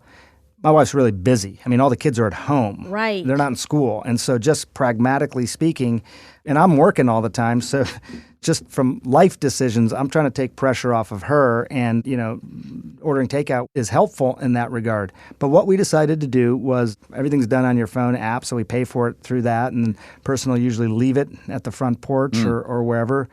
my wife's really busy. I mean, all the kids are at home. Right. They're not in school. And so just pragmatically speaking, and I'm working all the time, so just from life decisions, I'm trying to take pressure off of her. And, ordering takeout is helpful in that regard. But what we decided to do was everything's done on your phone app, so we pay for it through that. And the person will usually leave it at the front porch or wherever.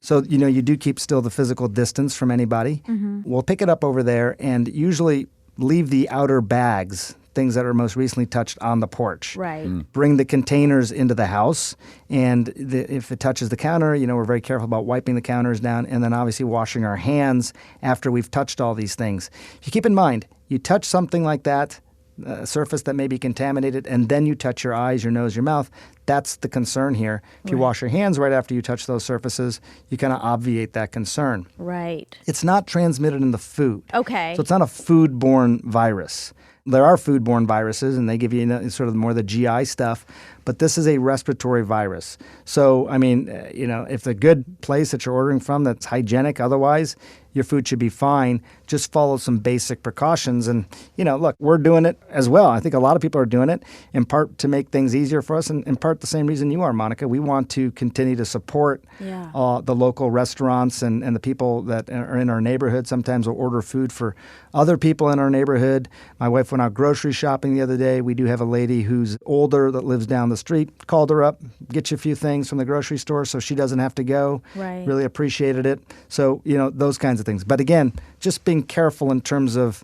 So, you do keep still the physical distance from anybody. Mm-hmm. We'll pick it up over there and usually leave the outer bags, things that are most recently touched, on the porch. Right. Bring the containers into the house, and if it touches the counter, we're very careful about wiping the counters down, and then obviously washing our hands after we've touched all these things. If you keep in mind, you touch something like that, a surface that may be contaminated, and then you touch your eyes, your nose, your mouth, that's the concern here. If you wash your hands right after you touch those surfaces, you kind of obviate that concern. Right. It's not transmitted in the food. Okay. So it's not a foodborne virus. There are foodborne viruses, and they give you sort of more the GI stuff, but this is a respiratory virus. So, I mean, if the good place that you're ordering from that's hygienic otherwise, your food should be fine. Just follow some basic precautions. And, look, we're doing it as well. I think a lot of people are doing it in part to make things easier for us, and in part the same reason you are, Monica. We want to continue to support the local restaurants and the people that are in our neighborhood. Sometimes we'll order food for other people in our neighborhood. My wife went out grocery shopping the other day. We do have a lady who's older that lives down the street. Called her up, get you a few things from the grocery store so she doesn't have to go. Right. Really appreciated it. So, those kinds of things. But again, just being careful in terms of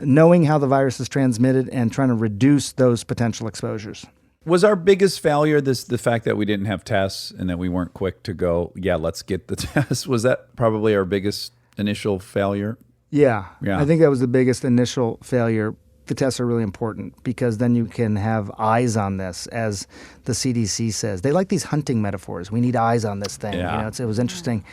knowing how the virus is transmitted and trying to reduce those potential exposures. Was our biggest failure the fact that we didn't have tests and that we weren't quick to go, let's get the test? Was that probably our biggest initial failure? Yeah. I think that was the biggest initial failure. The tests are really important because then you can have eyes on this, as the CDC says. They like these hunting metaphors. We need eyes on this thing. Yeah. It was interesting.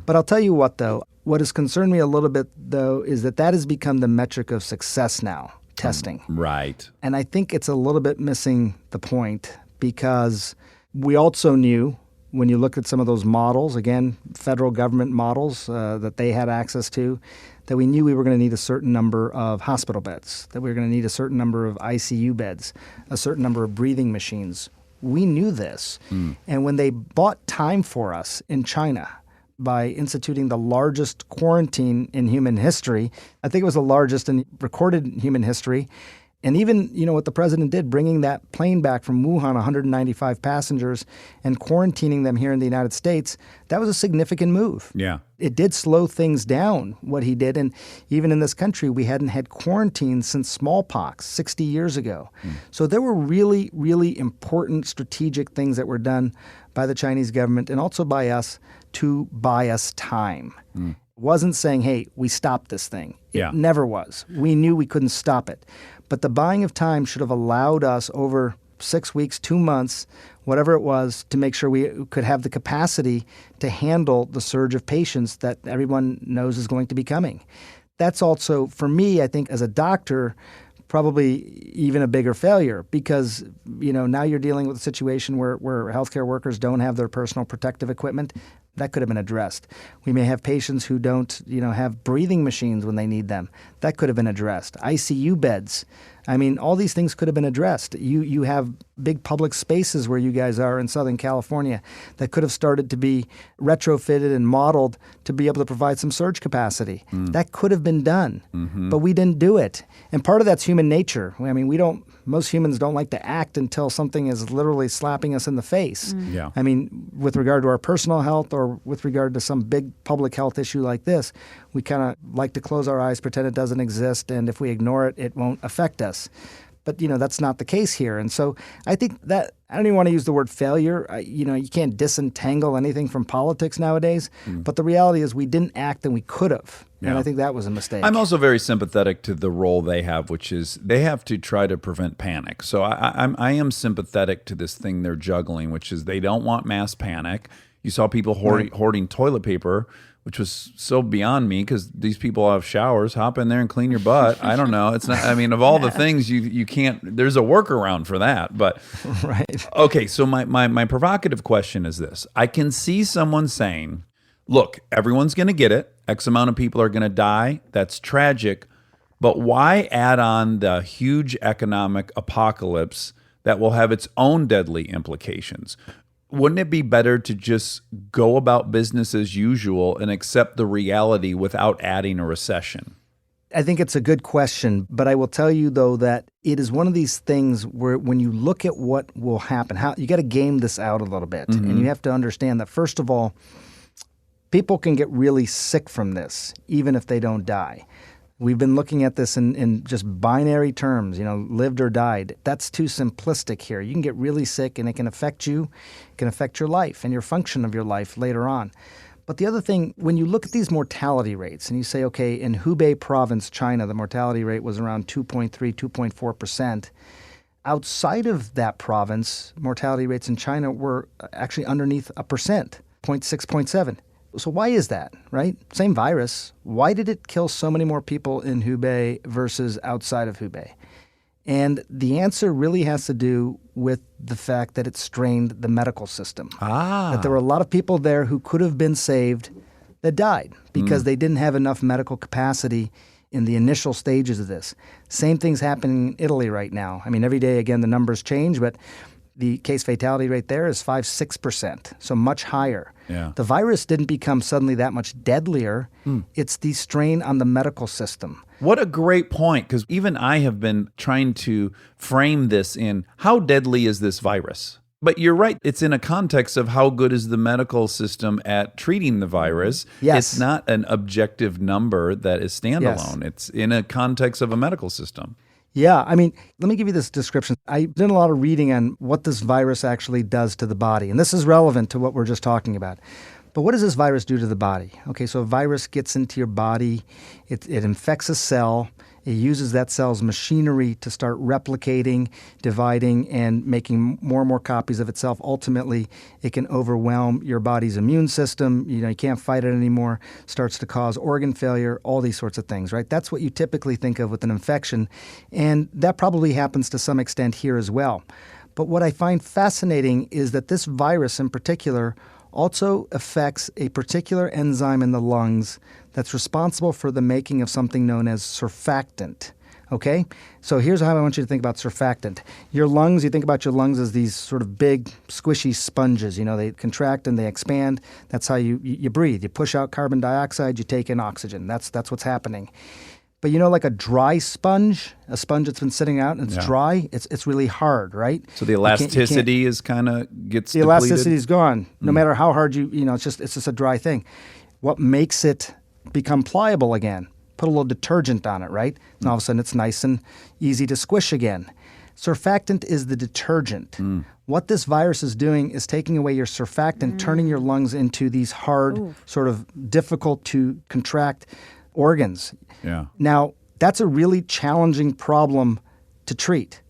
But I'll tell you what, though. What has concerned me a little bit, though, is that has become the metric of success now, testing. Right. And I think it's a little bit missing the point because we also knew, when you look at some of those models, again, federal government models that they had access to, that we knew we were going to need a certain number of hospital beds, that we were going to need a certain number of ICU beds, a certain number of breathing machines. We knew this. And when they bought time for us in China by instituting the largest quarantine in human history, I think it was the largest in recorded human history, and even, what the president did, bringing that plane back from Wuhan, 195 passengers, and quarantining them here in the United States, that was a significant move. Yeah. It did slow things down, what he did. And even in this country, we hadn't had quarantine since smallpox 60 years ago. So there were really, really important strategic things that were done by the Chinese government and also by us to buy us time. It wasn't saying, hey, we stopped this thing. It never was. We knew we couldn't stop it. But the buying of time should have allowed us over 6 weeks, 2 months, whatever it was, to make sure we could have the capacity to handle the surge of patients that everyone knows is going to be coming. That's also, for me, I think, as a doctor, probably even a bigger failure because, now you're dealing with a situation where healthcare workers don't have their personal protective equipment. That could have been addressed. We may have patients who don't, have breathing machines when they need them. That could have been addressed. ICU beds. I mean, all these things could have been addressed. You have big public spaces where you guys are in Southern California that could have started to be retrofitted and modeled to be able to provide some surge capacity. That could have been done, but we didn't do it. And part of that's human nature. I mean, most humans don't like to act until something is literally slapping us in the face. Yeah. I mean, with regard to our personal health or with regard to some big public health issue like this, we kind of like to close our eyes, pretend it doesn't exist, and if we ignore it, it won't affect us. But, that's not the case here. And so I think that I don't even want to use the word failure. You can't disentangle anything from politics nowadays. But the reality is we didn't act and we could have. Yeah. And I think that was a mistake. I'm also very sympathetic to the role they have, which is they have to try to prevent panic. So I am sympathetic to this thing they're juggling, which is they don't want mass panic. You saw people hoarding toilet paper, which was so beyond me because these people have showers. Hop in there and clean your butt. I don't know. It's not. I mean, of all the things you can't. There's a workaround for that. But Right. Okay, so my provocative question is this: I can see someone saying, "Look, everyone's going to get it. X amount of people are going to die. That's tragic. But why add on the huge economic apocalypse that will have its own deadly implications?" Wouldn't it be better to just go about business as usual and accept the reality without adding a recession? I think it's a good question, but I will tell you, though, that it is one of these things where when you look at what will happen, you got to game this out a little bit. And you have to understand that, first of all, people can get really sick from this, even if they don't die. We've been looking at this in just binary terms, lived or died. That's too simplistic here. You can get really sick and it can affect you. It can affect your life and your function of your life later on. But the other thing, when you look at these mortality rates and you say, okay, in Hubei province, China, the mortality rate was around 2.3, 2.4%. Outside of that province, mortality rates in China were actually underneath 1%, 0.6, 0.7. So why is that, right? Same virus. Why did it kill so many more people in Hubei versus outside of Hubei? And the answer really has to do with the fact that it strained the medical system. That there were a lot of people there who could have been saved that died because they didn't have enough medical capacity in the initial stages of this. Same thing's happening in Italy right now. I mean, every day, again, the numbers change, but the case fatality rate there is 5-6%, so much higher. Yeah. The virus didn't become suddenly that much deadlier. It's the strain on the medical system. What a great point, because even I have been trying to frame this in how deadly is this virus? But you're right. It's in a context of how good is the medical system at treating the virus. Yes. It's not an objective number that is standalone. Yes. It's in a context of a medical system. Yeah, I mean, let me give you this description. I did a lot of reading on what this virus actually does to the body, and this is relevant to what we're just talking about. But what does this virus do to the body? Okay, so a virus gets into your body, it infects a cell, it uses that cell's machinery to start replicating, dividing, and making more and more copies of itself. Ultimately, it can overwhelm your body's immune system. You can't fight it anymore, starts to cause organ failure, all these sorts of things, right? That's what you typically think of with an infection, and that probably happens to some extent here as well. But what I find fascinating is that this virus in particular also affects a particular enzyme in the lungs that's responsible for the making of something known as surfactant. Okay? So here's how I want you to think about surfactant. Your lungs, you think about your lungs as these sort of big, squishy sponges. They contract and they expand. That's how you breathe. You push out carbon dioxide, you take in oxygen. That's what's happening. But like a dry sponge, a sponge that's been sitting out and it's dry, it's really hard, right? So the elasticity is kind of gets the depleted? elasticity is gone. No matter how hard it's just a dry thing. What makes it become pliable again? Put a little detergent on it, right? And all of a sudden it's nice and easy to squish again. Surfactant is the detergent. What this virus is doing is taking away your surfactant, turning your lungs into these hard, sort of difficult to contract organs. Yeah. Now, that's a really challenging problem to treat,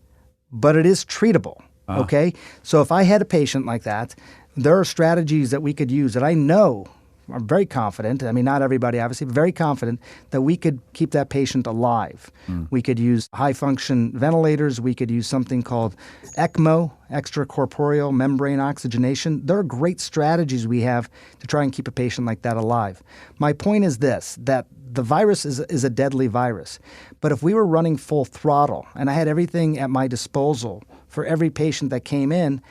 but it is treatable, okay? So if I had a patient like that, there are strategies that we could use that I know I'm very confident, I mean, not everybody obviously, but very confident that we could keep that patient alive. We could use high-function ventilators. We could use something called ECMO, extracorporeal membrane oxygenation. There are great strategies we have to try and keep a patient like that alive. My point is this, that the virus is a deadly virus. But if we were running full throttle and I had everything at my disposal for every patient that came in,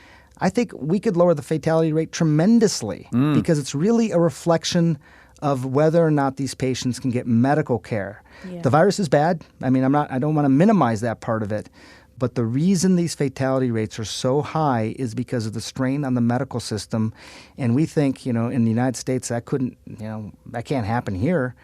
I think we could lower the fatality rate tremendously because it's really a reflection of whether or not these patients can get medical care. Yeah. The virus is bad. I mean, I don't want to minimize that part of it. But the reason these fatality rates are so high is because of the strain on the medical system. And we think, in the United States, that can't happen here.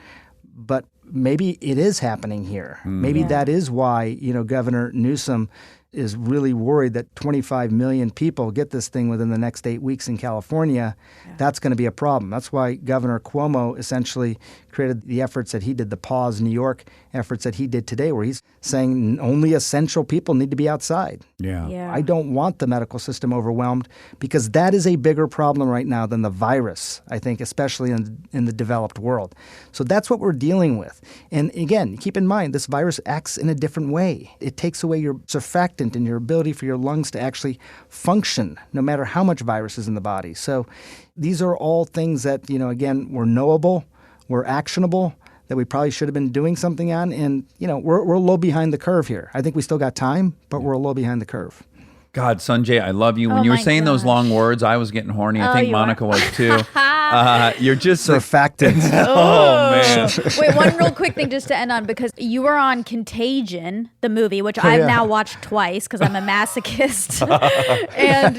But maybe it is happening here. Maybe that is why, Governor Newsom is really worried that 25 million people get this thing within the next 8 weeks in California. That's going to be a problem. That's why Governor Cuomo essentially created the efforts that he did, the Pause New York efforts that he did today, where he's saying only essential people need to be outside. Yeah. I don't want the medical system overwhelmed because that is a bigger problem right now than the virus, I think, especially in the developed world. So that's what we're dealing with. And again, keep in mind, this virus acts in a different way. It takes away your surfactant and your ability for your lungs to actually function, no matter how much virus is in the body. So these are all things that, again, were knowable, were actionable, that we probably should have been doing something on. And, we're a little behind the curve here. I think we still got time, but we're a little behind the curve. God, Sanjay, I love you. When you were saying those long words, I was getting horny. I think Monica was too. You're just surfactant. Oh, man. Wait, one real quick thing just to end on, because you were on Contagion, the movie, which I've now watched twice because I'm a masochist. And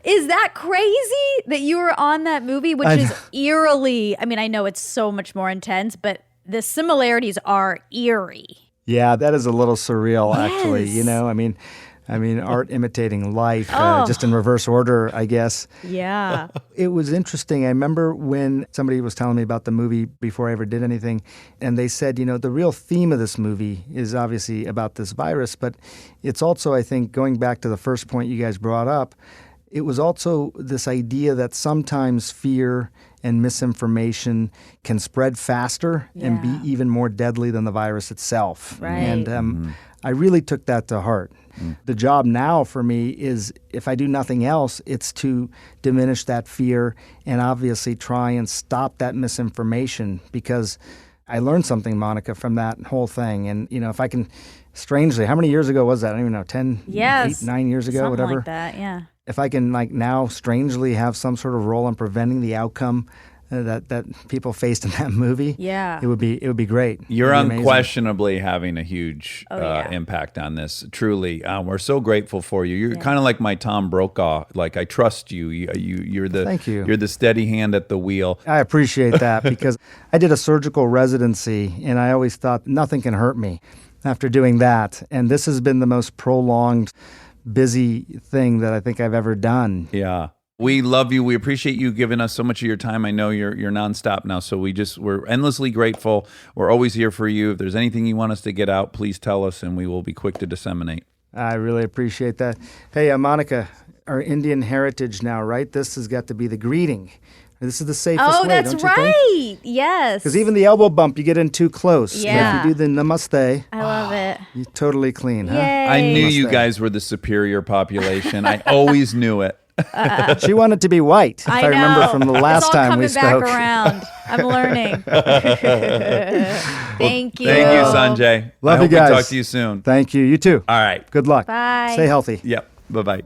is that crazy that you were on that movie, which is eerily, I mean, I know it's so much more intense, but the similarities are eerie. Yeah, that is a little surreal, actually. I mean, art imitating life, just in reverse order, I guess. Yeah. It was interesting. I remember when somebody was telling me about the movie before I ever did anything, and they said, the real theme of this movie is obviously about this virus, but it's also, I think, going back to the first point you guys brought up, it was also this idea that sometimes fear and misinformation can spread faster and be even more deadly than the virus itself. Right. And I really took that to heart. The job now for me is, if I do nothing else, it's to diminish that fear and obviously try and stop that misinformation, because I learned something, Monica, from that whole thing. And, if I can, strangely, how many years ago was that? I don't even know, 10, 8, 9 years ago, something whatever. Like that, yeah. If I can, now strangely have some sort of role in preventing the outcome that people faced in that movie, it would be great. You're unquestionably having a huge impact on this. Truly, we're so grateful for you. You're kind of like my Tom Brokaw. Like, I trust you. You're the Thank you. You're the steady hand at the wheel. I appreciate that, because I did a surgical residency, and I always thought nothing can hurt me after doing that. And this has been the most prolonged, busy thing that I think I've ever done. Yeah. We love you. We appreciate you giving us so much of your time. I know you're nonstop now, so we're endlessly grateful. We're always here for you. If there's anything you want us to get out, please tell us, and we will be quick to disseminate. I really appreciate that. Hey, Monica, our Indian heritage now, right? This has got to be the greeting. This is the safest way, that's don't you right. think? Yes. Because even the elbow bump, you get in too close. Yeah. And if you do the namaste, I love it. you're totally clean, huh? Yay. I knew you guys were the superior population. I always knew it. She wanted to be white, if I remember from the last time we spoke. It's all coming back around. I'm learning. Thank you. Thank you, Sanjay. Love I you hope guys. we talk to you soon. Thank you. You too. All right. Good luck. Bye. Stay healthy. Yep. Bye-bye.